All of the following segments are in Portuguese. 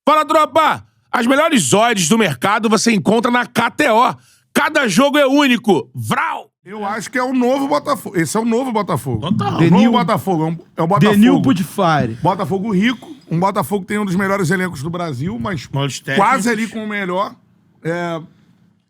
Fala, tropa! As melhores odds do mercado você encontra na KTO. Cada jogo é único. Vral! Eu acho que é o novo Botafogo. Esse é o novo Botafogo. Total. O novo Botafogo. É o Botafogo. The New Putfire. Botafogo rico. Um Botafogo que tem um dos melhores elencos do Brasil, mas quase ali com o melhor.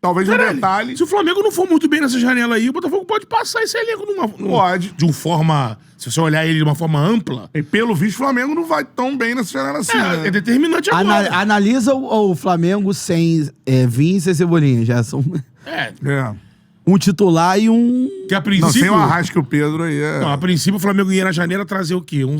Talvez um detalhe. Se o Flamengo não for muito bem nessa janela aí, o Botafogo pode passar esse elenco Pode. de uma forma... Se você olhar ele de uma forma ampla... E pelo visto, o Flamengo não vai tão bem nessa janela assim, né? É determinante agora. Analisa o Flamengo sem Vinha e sem Cebolinha. Já são um titular e um... Que a Não, princípio... sem o Arrasca e o Pedro aí Não, a princípio o Flamengo ia na janela trazer o quê? Um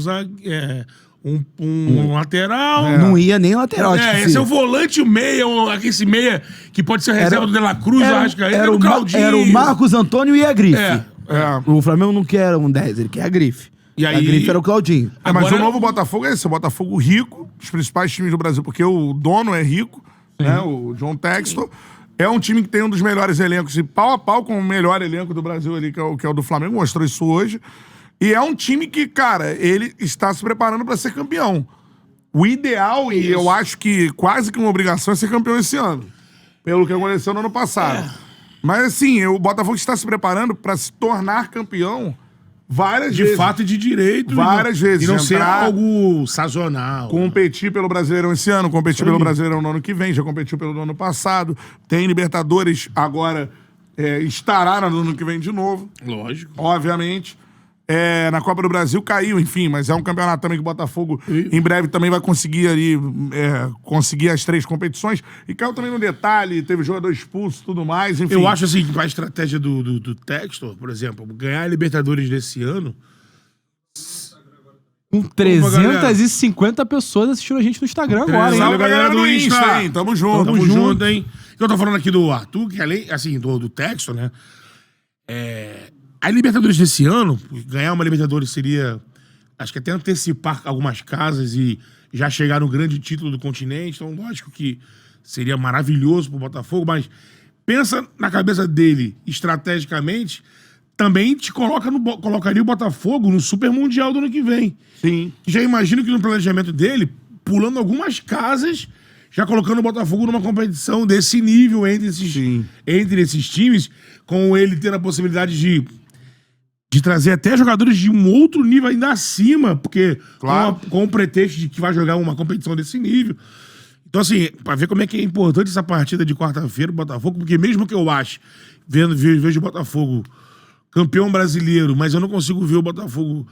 lateral... Não ia nem lateral. Esse é o volante, o meia, esse meia que pode ser a reserva do De La Cruz, o Arrascaeta, era o Claudinho. Era o Marcos Antônio e a Grife. É. O Flamengo não quer um 10, ele quer a Grife. E aí- A Grife era o Claudinho. Mas Agora- o novo Botafogo é esse, o Botafogo rico, os principais times do Brasil, porque o dono é rico, né? O John Textor. É um time que tem um dos melhores elencos, e pau a pau com o melhor elenco do Brasil ali, que é o do Flamengo, mostrou isso hoje. E é um time que, cara, ele está se preparando para ser campeão. O ideal, e eu acho que quase que uma obrigação, é ser campeão esse ano. Pelo que aconteceu no ano passado. Mas assim, o Botafogo está se preparando para se tornar campeão várias vezes. De fato e de direito. Várias vezes. E não ser Entrar- algo sazonal. Competir pelo Brasileirão esse ano, competir pelo Brasileirão no ano que vem, já competiu pelo ano passado. Tem Libertadores agora, estará no ano que vem de novo, Lógico. obviamente. Na Copa do Brasil caiu, enfim, mas é um campeonato também que o Botafogo em breve também vai conseguir ali, conseguir as 3 competições. E caiu também no detalhe, teve jogador expulso e tudo mais, enfim. Eu acho assim, que a estratégia do Textor, por exemplo, ganhar a Libertadores desse ano... Com 350 pessoas assistindo a gente no Instagram agora, hein? Salve, galera do Insta, hein? Tamo junto. Tamo junto, hein? Eu tô falando aqui do Arthur, que além, assim, do Textor, né? A Libertadores desse ano, ganhar uma Libertadores seria, acho que até antecipar algumas casas e já chegar no grande título do continente. Então, lógico que seria maravilhoso pro Botafogo, mas pensa na cabeça dele, estrategicamente, também te colocaria o Botafogo no Super Mundial do ano que vem. Sim. Já imagino que no planejamento dele, pulando algumas casas, já colocando o Botafogo numa competição desse nível entre esses times, com ele tendo a possibilidade de trazer até jogadores de um outro nível ainda acima, porque Claro. com o pretexto de que vai jogar uma competição desse nível. Então, assim, pra ver como é que é importante essa partida de quarta-feira, o Botafogo, porque mesmo que eu ache, vejo o Botafogo campeão brasileiro, mas eu não consigo ver o Botafogo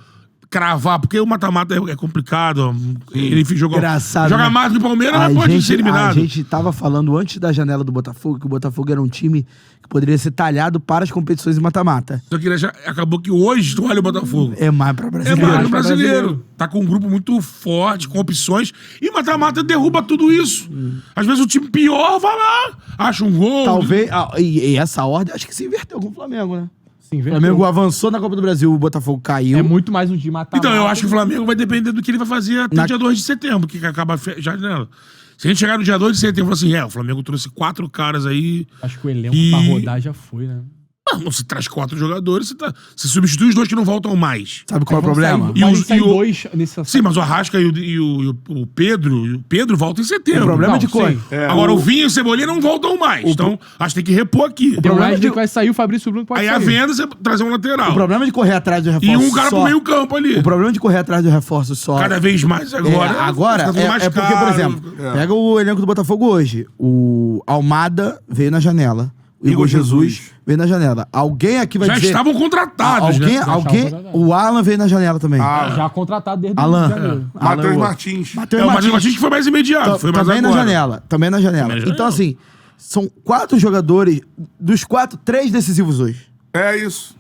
cravar, porque o mata-mata é complicado. Ele joga Engraçado, joga né? mais do que o Palmeiras, mas pode ser eliminado. A gente tava falando antes da janela do Botafogo que o Botafogo era um time que poderia ser talhado para as competições de mata-mata. Só que acabou que hoje tu olha o Botafogo. É mais pra É brasileiro. mais brasileiro. Tá com um grupo muito forte, com opções. E mata-mata derruba tudo isso. Às vezes o time pior vai lá, acha um gol. Talvez. E essa ordem acho que se inverteu com o Flamengo, né? Sim, O Flamengo avançou na Copa do Brasil, o Botafogo caiu. É muito mais um de mata-mata. Então, eu acho que o Flamengo vai depender do que ele vai fazer até dia 2 de setembro, que acaba a janela. Se a gente chegar no dia 2 de setembro e falar assim, o Flamengo trouxe 4 caras aí. Acho que o elenco pra rodar já foi, né? Não, você traz 4 jogadores, você substitui os 2 que não voltam mais. Sabe qual é o problema? Podem sair dois nessa... Sim, mas o Arrasca e o Pedro voltam em setembro. O problema Não, de cor. sim. Agora o Vinho e o Cebolinha não voltam mais. Então, acho que tem que repor aqui. Tem o problema Wesley de- que vai sair, o Fabrício Bruno pode Aí sair. a venda, você trazer um lateral. O problema de correr atrás do E reforço um cara só, pro meio campo ali. O problema de correr atrás do reforço só. Cada vez mais agora. Agora tá tudo mais porque, por caro. exemplo, pega o elenco do Botafogo hoje. O Almada veio na janela. O Igor Jesus veio na janela. Alguém aqui vai Já dizer... estavam contratados, Alguém, né? o Alan veio na janela também. Já contratado desde Alan. o Rio de Janeiro. Matheus Martins. Matheus É o Martins Martins que foi mais imediato. Foi mais também na agora. janela. Também na janela. Também na Então, janela. assim, são 4 jogadores. Dos 4, 3 decisivos hoje. É isso.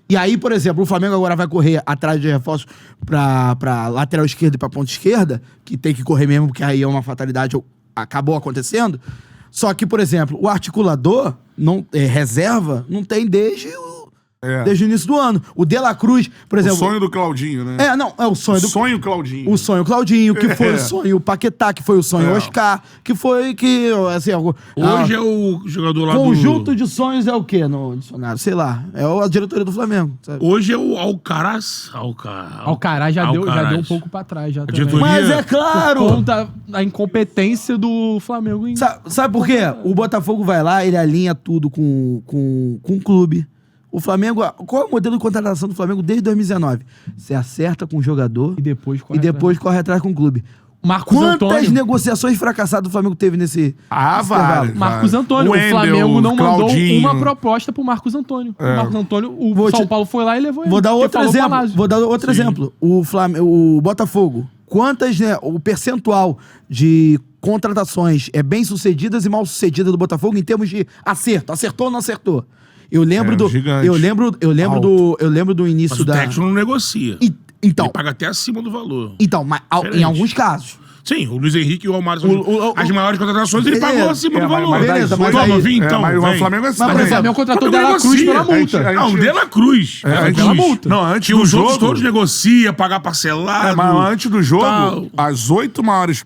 E aí, por exemplo, o Flamengo agora vai correr atrás de reforços pra lateral esquerda e pra ponta esquerda, que tem que correr mesmo, porque aí é uma fatalidade, acabou acontecendo. Só que, por exemplo, o articulador, reserva, não tem desde Desde o início do ano. O De La Cruz, por O exemplo... sonho do Claudinho, né? É o sonho do... Sonho Claudinho. O sonho Claudinho, que foi o sonho Paquetá, que foi o sonho Oscar, que foi que, assim... Hoje é o jogador lá conjunto de sonhos é o quê no dicionário? Sei lá. É a diretoria do Flamengo, sabe? Hoje é o Alcaraz. Alcaraz já deu um pouco pra trás já também. diretoria- Mas é claro! Por conta da incompetência do Flamengo em... Sabe por quê? O Botafogo vai lá, ele alinha tudo com o clube. O Flamengo... Qual é o modelo de contratação do Flamengo desde 2019? Você acerta com o jogador E depois corre atrás com o clube. Marcos Quantas Antônio. negociações fracassadas o Flamengo teve nesse Várias. intervalo? Marcos Antônio. Wendel, O Flamengo não mandou Claudinho. uma proposta pro Marcos Antônio. O Marcos Antônio, o São Paulo foi lá e levou ele. Vou dar porque outro falou exemplo. Palácio. Vou dar outro exemplo. O Botafogo. Quantas, né, o percentual de contratações bem sucedidas e mal sucedidas do Botafogo em termos de acerto? Acertou ou não acertou? Eu lembro do. gigante. Eu lembro do Mas início o da. técnico não negocia. Então, Ele paga até acima do valor. mas Diferente. em alguns casos. Sim, o Luiz Henrique e o Almar são as maiores contratações, ele Beleza. pagou acima do valor. mas Beleza, das mas oito- aí- vim, então, mas o vem. Flamengo é assim. Mas, por também. exemplo, Flamengo contratou o Quando De La Cruz negocia, pela multa. a gente- Não, o De La Cruz. Pela multa. Não, antes Que do os outros jogo... todos negociam, pagar parcelado. Mas antes do jogo, tal. das 8 maiores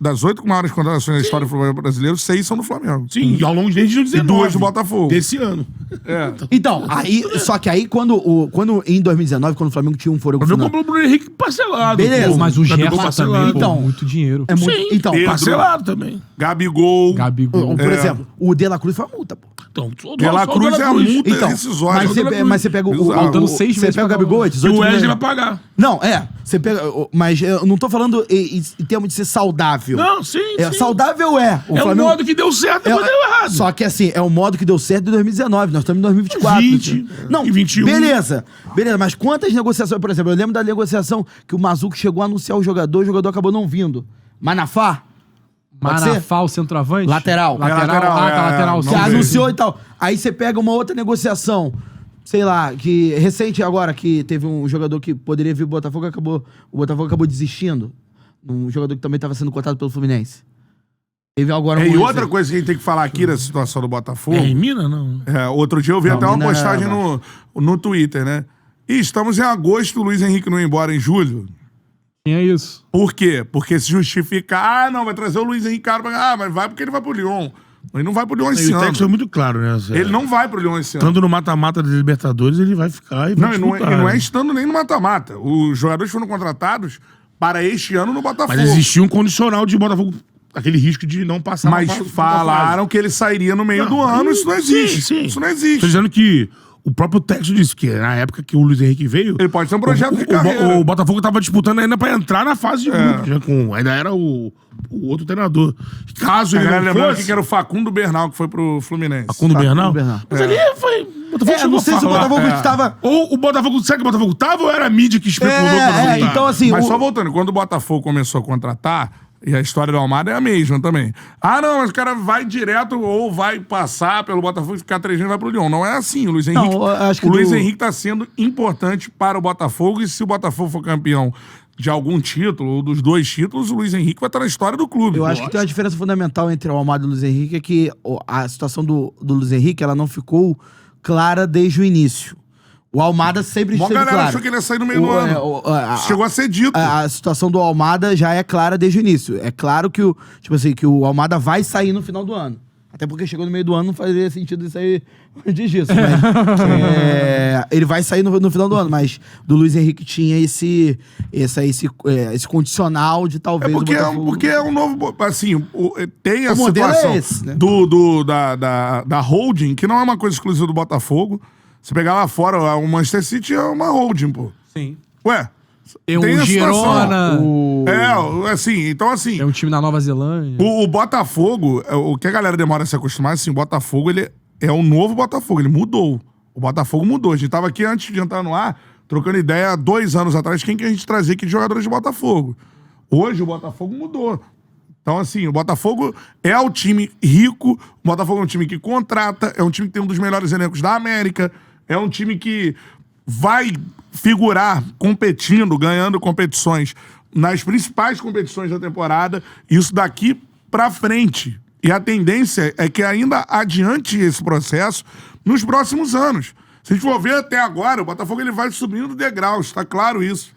contratações da história do Flamengo brasileiro, 6 são do Flamengo. Sim, e ao longo desde o 19. E 2 do Botafogo. Desse ano. Então, só que aí, quando em 2019, quando o Flamengo tinha um fôlego Eu vi final. comprou o Bruno Henrique parcelado. Beleza, pô. Mas o Gabigol Gerson parcelado. também, Então, pô, muito dinheiro. É muito, Sim, então, Pedro. parcelado também. Gabigol. Gabigol. por exemplo, o De La Cruz foi uma multa, pô. Então, De La Cruz é a multa Então, rescisória. mas você pega Faltando 6 você meses pega o pra Gabigol, é E 18 o Wesley milhões. vai pagar. Não, você pega, mas eu não tô falando em termos de ser saudável. Não, sim, sim. Saudável o É o Flamengo modo que deu certo, depois deu errado. Só que assim, é o modo que deu certo em 2019, nós estamos em 2024. 20, Não, e 21. Beleza, mas quantas negociações, por exemplo, eu lembro da negociação que o Mazuco chegou a anunciar o jogador acabou não vindo. Manafá? Pode ser? Manafá, o centroavante? Lateral. Lateral. Lateral. Que não veio. anunciou e tal. Aí você pega uma outra negociação, sei lá, que recente agora, que teve um jogador que poderia vir o Botafogo, o Botafogo acabou desistindo. Um jogador que também estava sendo cotado pelo Fluminense. Teve agora E outra coisa que a gente tem que falar aqui da situação do Botafogo. É, em Minas, não. Outro dia eu vi até uma Minas postagem no Twitter, né? E estamos em agosto, o Luiz Henrique não ia embora em julho. Quem é isso? Por quê? Porque se justificar, não, vai trazer o Luiz Henrique caro pra... mas vai porque ele vai pro Lyon. Ele não vai pro Lyon E esse o ano. texto foi muito claro, né? Zé? Ele não vai pro Lyon esse ano. Tanto no mata-mata da Libertadores, ele vai ficar e vai Não, ele não disputar, é né? estando nem no mata-mata. Os jogadores foram contratados para este ano no Botafogo. Mas existia um condicional de Botafogo, aquele risco de não passar Mas na fase. falaram que ele sairia no meio do ano. Isso não existe. Sim. Isso não Tô existe. dizendo que o próprio texto disse que na época que o Luiz Henrique veio... Ele pode ter um projeto de carreira. O Botafogo tava disputando ainda pra entrar na fase de grupo. Já ainda era o outro treinador. Caso A ele galera não lembrando fosse... que era o Facundo Bernal que foi pro Fluminense. Facundo Bernal? Bernal. Mas ali foi... O Botafogo chegou não a sei se o falar. Botafogo estava... Ou o Botafogo... Será que o Botafogo tava ou era a mídia que especulou que o Botafogo tava? então assim... Mas só voltando, quando o Botafogo começou a contratar, e a história do Almada é a mesma também. Ah, não, mas o cara vai direto ou vai passar pelo Botafogo e ficar 3 anos e vai pro Lyon. Não é assim. O Luiz Henrique, eu acho que o Luiz Henrique tá sendo importante para o Botafogo e se o Botafogo for campeão de algum título ou dos 2 títulos, o Luiz Henrique vai estar na história do clube. Eu acho que tem uma diferença fundamental entre o Almada e o Luiz Henrique, é que a situação do Luiz Henrique, ela não ficou clara desde o início. O Almada sempre Uma esteve galera claro. achou que ele ia sair no meio do ano. Chegou a ser dito. A situação do Almada já é clara desde o início. É claro que que o Almada vai sair no final do ano. Até porque chegou no meio do ano, não fazia sentido isso aí antes disso. Mas, ele vai sair no final do ano, mas do Luiz Henrique tinha esse condicional de talvez Porque é um novo... Assim, tem a O modelo é situação esse, né? da holding, que não é uma coisa exclusiva do Botafogo. Se pegar lá fora, o Manchester City é uma holding, pô. Sim. Ué, Tem tem o a situação. Girona. Então assim... Tem um time na Nova Zelândia. O Botafogo, o que a galera demora a se acostumar, assim, o Botafogo, ele é o novo Botafogo, ele mudou. O Botafogo mudou. A gente tava aqui antes de entrar no ar, trocando ideia, 2 anos atrás, quem que a gente trazia aqui de jogadores de Botafogo. Hoje o Botafogo mudou. Então, assim, o Botafogo é o time rico, o Botafogo é um time que contrata, é um time que tem um dos melhores elencos da América, é um time que vai figurar competindo, ganhando competições nas principais competições da temporada, isso daqui pra frente. E a tendência é que ainda adiante esse processo nos próximos anos. Se a gente for ver até agora, o Botafogo ele vai subindo degraus, tá claro isso.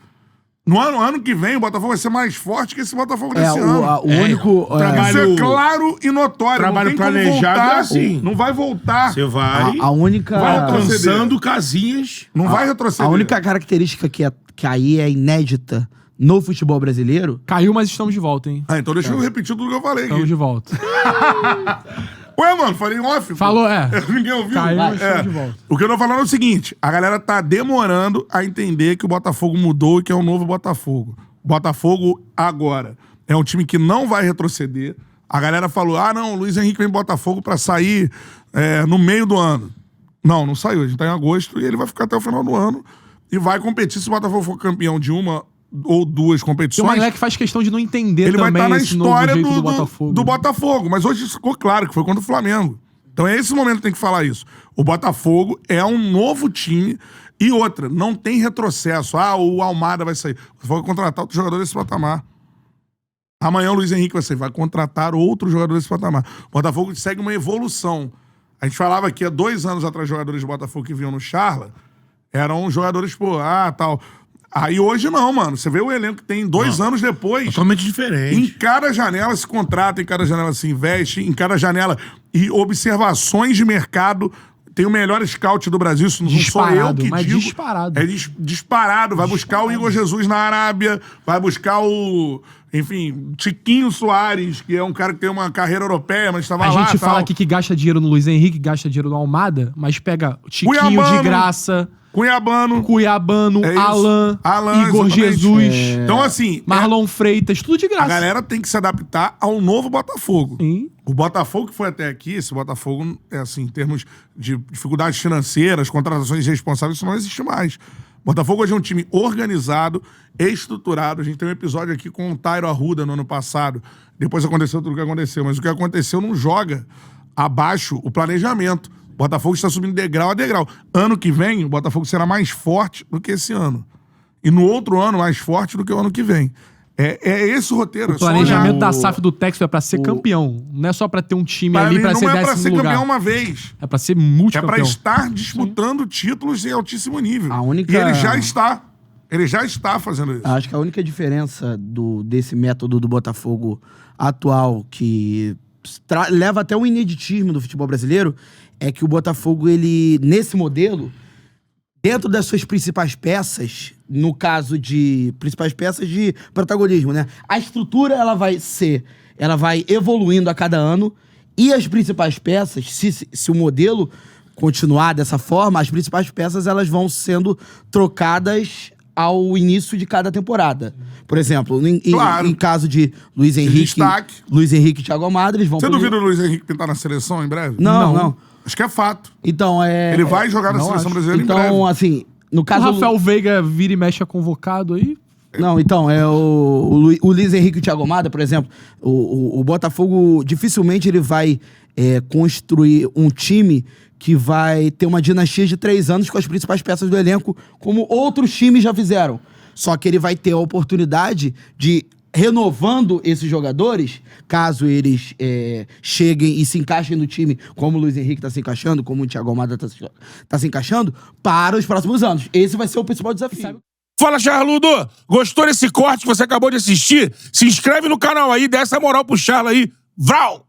No ano que vem, o Botafogo vai ser mais forte que esse Botafogo desse ano. O único... Isso é claro e notório. Trabalho não tem como planejado voltar, é assim. Não vai voltar. Você vai... A única... Vai alcançando casinhas. Não vai retroceder. A única característica que aí é inédita no futebol brasileiro... Caiu, mas estamos de volta, hein? Então deixa eu repetir tudo que eu falei Estamos aqui. de volta. Ué, mano, falei em off. Falou, Ninguém ouviu? Caiu, mas estamos de volta. O que eu tô falando é o seguinte, a galera tá demorando a entender que o Botafogo mudou e que é um novo Botafogo. Botafogo agora é um time que não vai retroceder. A galera falou, não, o Luiz Henrique vem Botafogo pra sair no meio do ano. Não saiu, a gente tá em agosto e ele vai ficar até o final do ano e vai competir. Se o Botafogo for campeão de uma ou duas competições... E o Mailek faz questão de não entender ele vai também estar na esse novo história jeito do Botafogo. do Botafogo. Mas hoje isso ficou claro, que foi contra o Flamengo. Então é esse momento que tem que falar isso. O Botafogo é um novo time e outra, não tem retrocesso. O Almada vai sair. Você vai contratar outro jogador desse patamar. Amanhã o Luiz Henrique vai contratar outro jogador desse patamar. O Botafogo segue uma evolução. A gente falava que há 2 anos atrás, jogadores do Botafogo que vinham no Charla eram jogadores, tal... Aí hoje não, mano. Você vê o elenco que tem 2 anos depois. Totalmente diferente. Em cada janela se contrata, em cada janela se investe, em cada janela. E observações de mercado. Tem o melhor scout do Brasil. Isso não sou eu que digo. Disparado. É disparado. Vai buscar o Igor Jesus na Arábia. Vai buscar o... Enfim, Tiquinho Soares, que é um cara que tem uma carreira europeia, mas estava lá. A gente fala aqui que gasta dinheiro no Luiz Henrique, gasta dinheiro no Almada, mas pega o Tiquinho Cuiabano, de graça... Cuiabano, Alan, Igor exatamente. Jesus. Então, assim... Marlon Freitas, tudo de graça. A galera tem que se adaptar ao novo Botafogo. Sim. O Botafogo que foi até aqui, esse Botafogo, em termos de dificuldades financeiras, contratações irresponsáveis, isso não existe mais. O Botafogo hoje é um time organizado, estruturado. A gente tem um episódio aqui com o Tairo Arruda no ano passado. Depois aconteceu tudo o que aconteceu. Mas o que aconteceu não joga abaixo o planejamento. O Botafogo está subindo degrau a degrau. Ano que vem, o Botafogo será mais forte do que esse ano. E no outro ano, mais forte do que o ano que vem. É esse o roteiro. O planejamento da SAF do Texas é pra ser campeão. Não é só pra ter um time ali pra ser 10º lugar. Não é pra ser campeão uma vez. É pra ser multicampeão. É pra estar disputando títulos em altíssimo nível. E ele já está. Ele já está fazendo isso. Acho que a única diferença desse método do Botafogo atual, que leva até o ineditismo do futebol brasileiro, é que o Botafogo, ele, nesse modelo, dentro das suas principais peças, no caso de principais peças de protagonismo, né? A estrutura, ela vai evoluindo a cada ano, e as principais peças, se o modelo continuar dessa forma, as principais peças, elas vão sendo trocadas ao início de cada temporada. Por exemplo, em caso de Luiz Henrique e Thiago Almada, eles vão... Você duvida o Luiz Henrique pintar na seleção em breve? Não. Acho que é fato. Então, ele vai jogar na seleção brasileira em breve. Então, assim, no caso... O Rafael Veiga vira e mexe é convocado aí. Não, então, o Luiz Henrique e o Thiago Almada, por exemplo, o Botafogo dificilmente ele vai construir um time que vai ter uma dinastia de 3 anos com as principais peças do elenco, como outros times já fizeram. Só que ele vai ter a oportunidade de, renovando esses jogadores, caso eles cheguem e se encaixem no time, como o Luiz Henrique está se encaixando, como o Thiago Almada está se encaixando, para os próximos anos. Esse vai ser o principal desafio. Fala, Charludo! Gostou desse corte que você acabou de assistir? Se inscreve no canal aí, dá essa moral pro Charla aí. Vral!